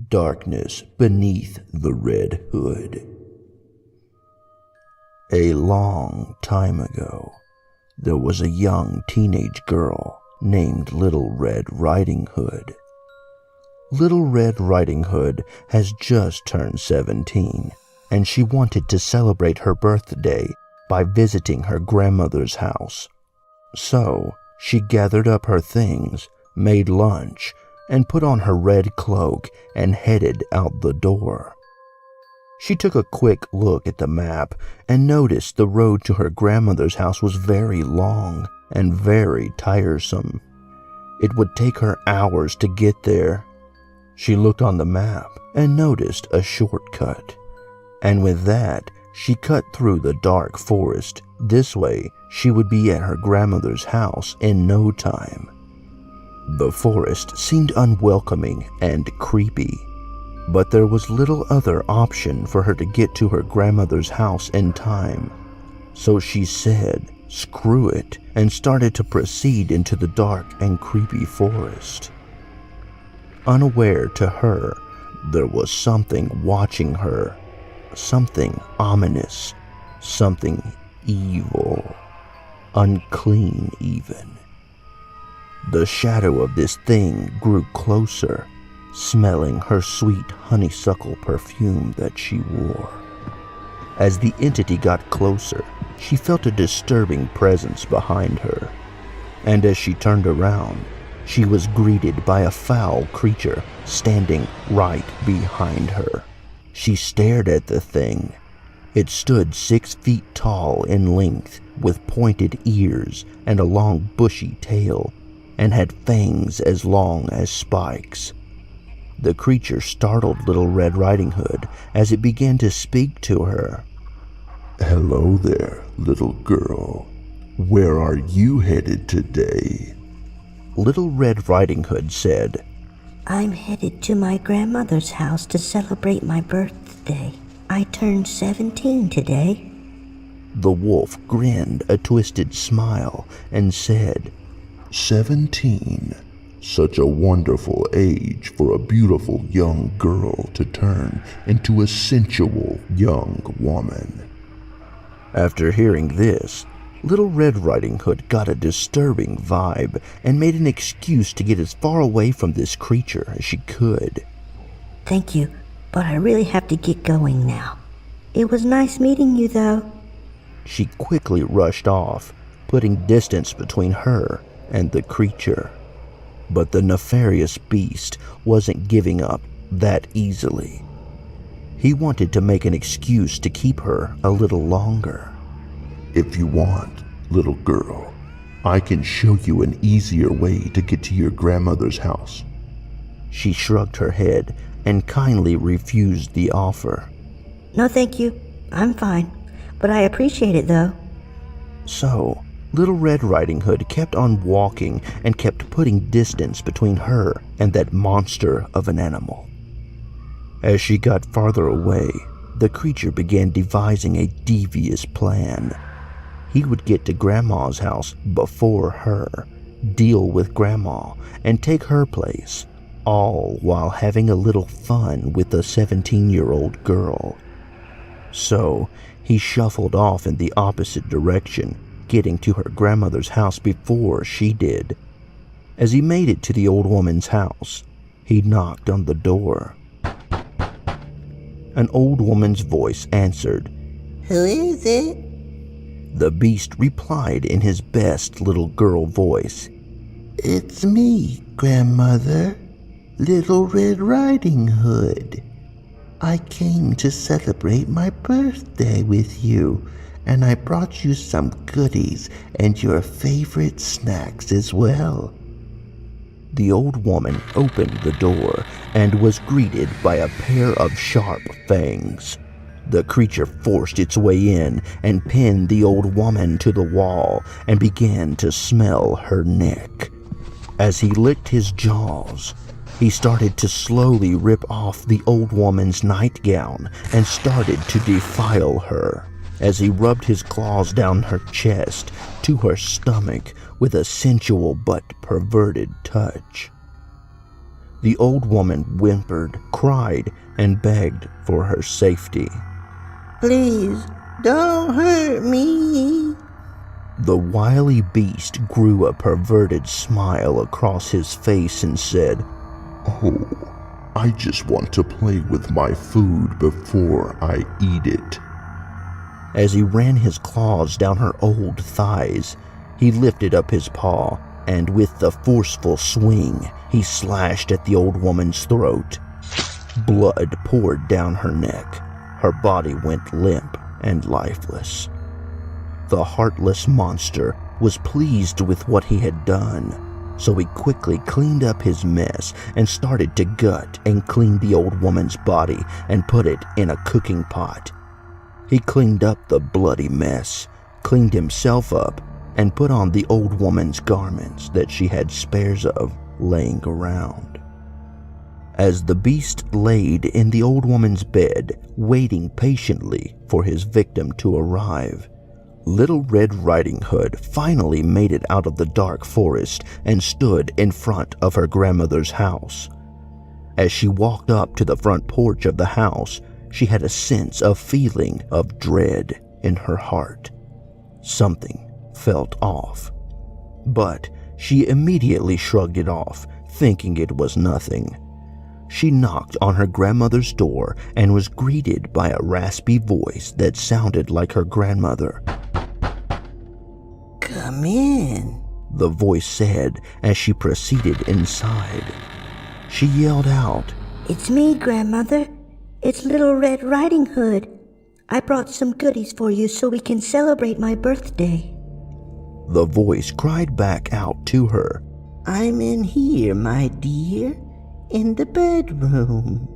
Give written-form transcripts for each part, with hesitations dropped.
Darkness beneath the red hood. A long time ago, there was a young teenage girl named Little Red Riding Hood. Little Red Riding Hood has just turned 17, and she wanted to celebrate her birthday by visiting her grandmother's house. So, she gathered up her things, made lunch, and put on her red cloak and headed out the door. She took a quick look at the map and noticed the road to her grandmother's house was very long and very tiresome. It would take her hours to get there. She looked on the map and noticed a shortcut, and with that, she cut through the dark forest. This way, she would be at her grandmother's house in no time. The forest seemed unwelcoming and creepy, but there was little other option for her to get to her grandmother's house in time. So she said, "Screw it," and started to proceed into the dark and creepy forest. Unaware to her, there was something watching her, something ominous, something evil, unclean even. The shadow of this thing grew closer, smelling her sweet honeysuckle perfume that she wore. As the entity got closer, she felt a disturbing presence behind her, and as she turned around, she was greeted by a foul creature standing right behind her. She stared at the thing. It stood 6 feet tall in length, with pointed ears and a long bushy tail, and had fangs as long as spikes. The creature startled Little Red Riding Hood as it began to speak to her. "Hello there, little girl. Where are you headed today?" Little Red Riding Hood said, "I'm headed to my grandmother's house to celebrate my birthday. I turned 17 today." The wolf grinned a twisted smile and said, 17. Such a wonderful age for a beautiful young girl to turn into a sensual young woman." After hearing this, Little Red Riding Hood got a disturbing vibe and made an excuse to get as far away from this creature as she could. "Thank you, but I really have to get going now. It was nice meeting you, though." She quickly rushed off, putting distance between her and the creature. But the nefarious beast wasn't giving up that easily. He wanted to make an excuse to keep her a little longer. "If you want, little girl, I can show you an easier way to get to your grandmother's house." She shrugged her head and kindly refused the offer. "No, thank you. I'm fine, but I appreciate it, though." So, Little Red Riding Hood kept on walking and kept putting distance between her and that monster of an animal. As she got farther away, the creature began devising a devious plan. He would get to Grandma's house before her, deal with Grandma, and take her place, all while having a little fun with the 17-year-old girl. So, he shuffled off in the opposite direction, getting to her grandmother's house before she did. As he made it to the old woman's house, he knocked on the door. An old woman's voice answered. "Who is it?" The beast replied in his best little girl voice. "It's me, Grandmother, Little Red Riding Hood. I came to celebrate my birthday with you, and I brought you some goodies and your favorite snacks as well." The old woman opened the door and was greeted by a pair of sharp fangs. The creature forced its way in and pinned the old woman to the wall and began to smell her neck. As he licked his jaws, he started to slowly rip off the old woman's nightgown and started to defile her as he rubbed his claws down her chest to her stomach with a sensual but perverted touch. The old woman whimpered, cried, and begged for her safety. Please, don't hurt me. The wily beast grew a perverted smile across his face and said, Oh, I just want to play with my food before I eat it. As he ran his claws down her old thighs, he lifted up his paw, and with a forceful swing, he slashed at the old woman's throat. Blood poured down her neck. Her body went limp and lifeless. The heartless monster was pleased with what he had done, so he quickly cleaned up his mess and started to gut and clean the old woman's body and put it in a cooking pot. He cleaned up the bloody mess, cleaned himself up, and put on the old woman's garments that she had spares of laying around. As the beast laid in the old woman's bed, waiting patiently for his victim to arrive, Little Red Riding Hood finally made it out of the dark forest and stood in front of her grandmother's house. As she walked up to the front porch of the house, she had a sense of feeling of dread in her heart. Something felt off. But she immediately shrugged it off, thinking it was nothing. She knocked on her grandmother's door and was greeted by a raspy voice that sounded like her grandmother. Come in, the voice said as she proceeded inside. She yelled out, It's me, Grandmother. It's Little Red Riding Hood. I brought some goodies for you so we can celebrate my birthday. The voice cried back out to her. I'm in here, my dear, in the bedroom.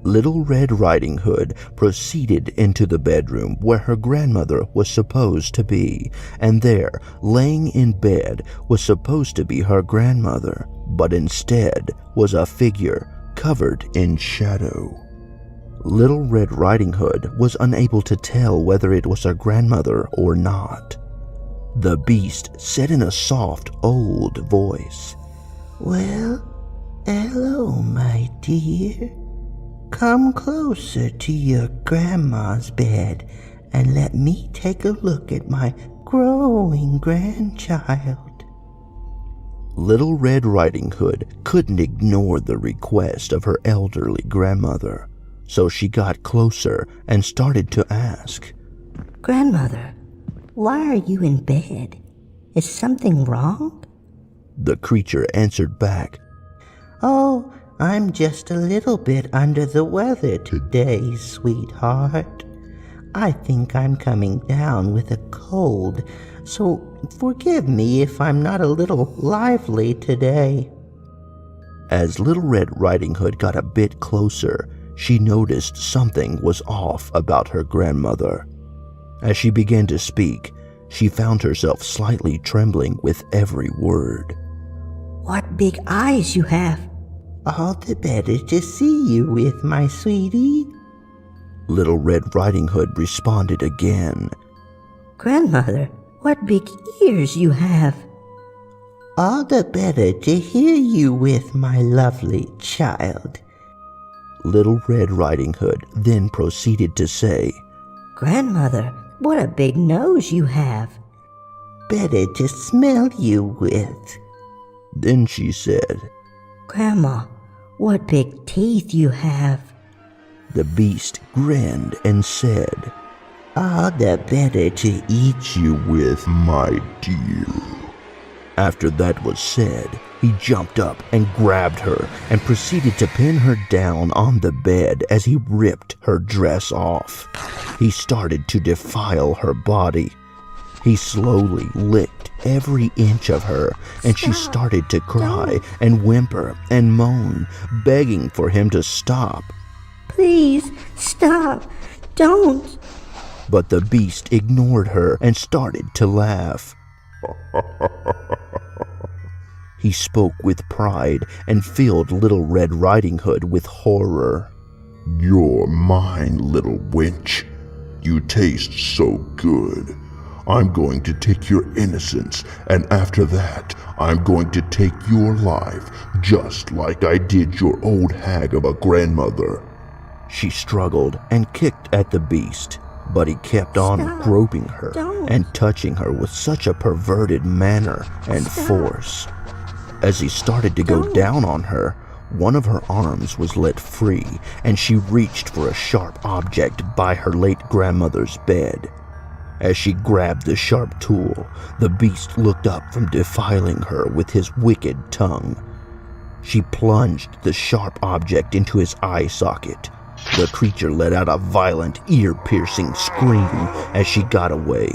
Little Red Riding Hood proceeded into the bedroom where her grandmother was supposed to be, and there, laying in bed, was supposed to be her grandmother, but instead was a figure covered in shadow. Little Red Riding Hood was unable to tell whether it was her grandmother or not. The beast said in a soft, old voice, Well, hello, my dear. Come closer to your grandma's bed and let me take a look at my growing grandchild. Little Red Riding Hood couldn't ignore the request of her elderly grandmother, so she got closer and started to ask, Grandmother, why are you in bed? Is something wrong? The creature answered back, Oh, I'm just a little bit under the weather today, sweetheart. I think I'm coming down with a cold, so forgive me if I'm not a little lively today. As Little Red Riding Hood got a bit closer, she noticed something was off about her grandmother. As she began to speak, she found herself slightly trembling with every word. What big eyes you have. All the better to see you with, my sweetie. Little Red Riding Hood responded again. Grandmother, what big ears you have. All the better to hear you with, my lovely child. Little Red Riding Hood then proceeded to say, Grandmother, what a big nose you have. Better to smell you with. Then she said, Grandma, what big teeth you have. The beast grinned and said, All the better to eat you with, My dear. After that was said, he jumped up and grabbed her and proceeded to pin her down on the bed as he ripped her dress off. He started to defile her body. He slowly licked every inch of her, and she started to cry and whimper and moan, begging for him to stop. Please, stop. Don't. But the beast ignored her and started to laugh. He spoke with pride and filled Little Red Riding Hood with horror. You're mine, little wench. You taste so good. I'm going to take your innocence, and after that, I'm going to take your life, just like I did your old hag of a grandmother." She struggled and kicked at the beast, but he kept on groping her and touching her with such a perverted manner and force. As he started to go down on her, one of her arms was let free, and she reached for a sharp object by her late grandmother's bed. As she grabbed the sharp tool, the beast looked up from defiling her with his wicked tongue. She plunged the sharp object into his eye socket. The creature let out a violent, ear-piercing scream as she got away.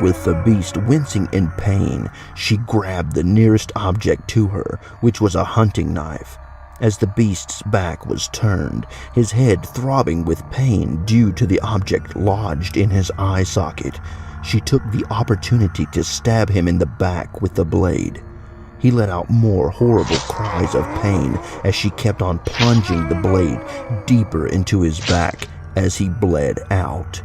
With the beast wincing in pain, she grabbed the nearest object to her, which was a hunting knife. As the beast's back was turned, his head throbbing with pain due to the object lodged in his eye socket, she took the opportunity to stab him in the back with the blade. He let out more horrible cries of pain as she kept on plunging the blade deeper into his back as he bled out.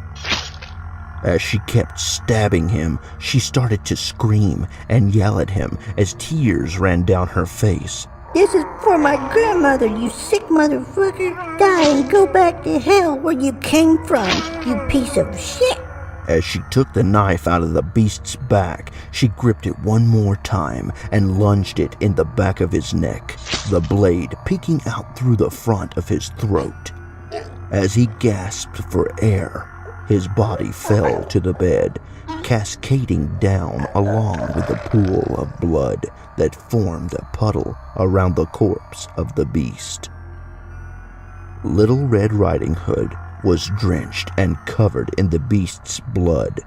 As she kept stabbing him, she started to scream and yell at him as tears ran down her face. "This is for my grandmother, you sick motherfucker. Die and go back to hell where you came from, you piece of shit." As she took the knife out of the beast's back, she gripped it one more time and lunged it in the back of his neck, the blade peeking out through the front of his throat. As he gasped for air, his body fell to the bed, cascading down along with the pool of blood that formed a puddle around the corpse of the beast. Little Red Riding Hood was drenched and covered in the beast's blood.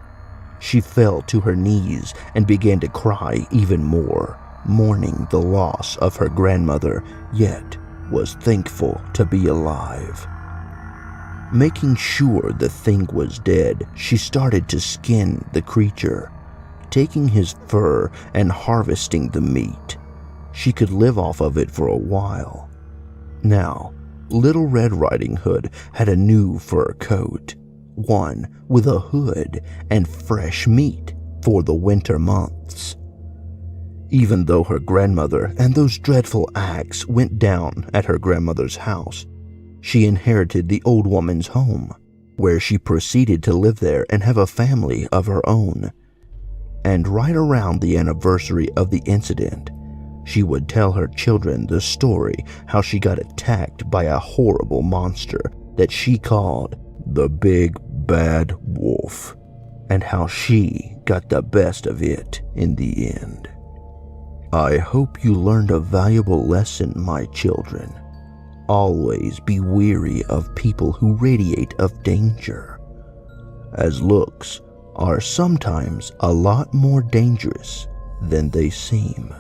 She fell to her knees and began to cry even more, mourning the loss of her grandmother, yet was thankful to be alive. Making sure the thing was dead, she started to skin the creature, taking his fur and harvesting the meat. She could live off of it for a while. Now, Little Red Riding Hood had a new fur coat, one with a hood and fresh meat for the winter months. Even though her grandmother and those dreadful acts went down at her grandmother's house, she inherited the old woman's home, where she proceeded to live there and have a family of her own. And right around the anniversary of the incident, she would tell her children the story how she got attacked by a horrible monster that she called the Big Bad Wolf, and how she got the best of it in the end. I hope you learned a valuable lesson, my children. Always be wary of people who radiate of danger, as looks are sometimes a lot more dangerous than they seem.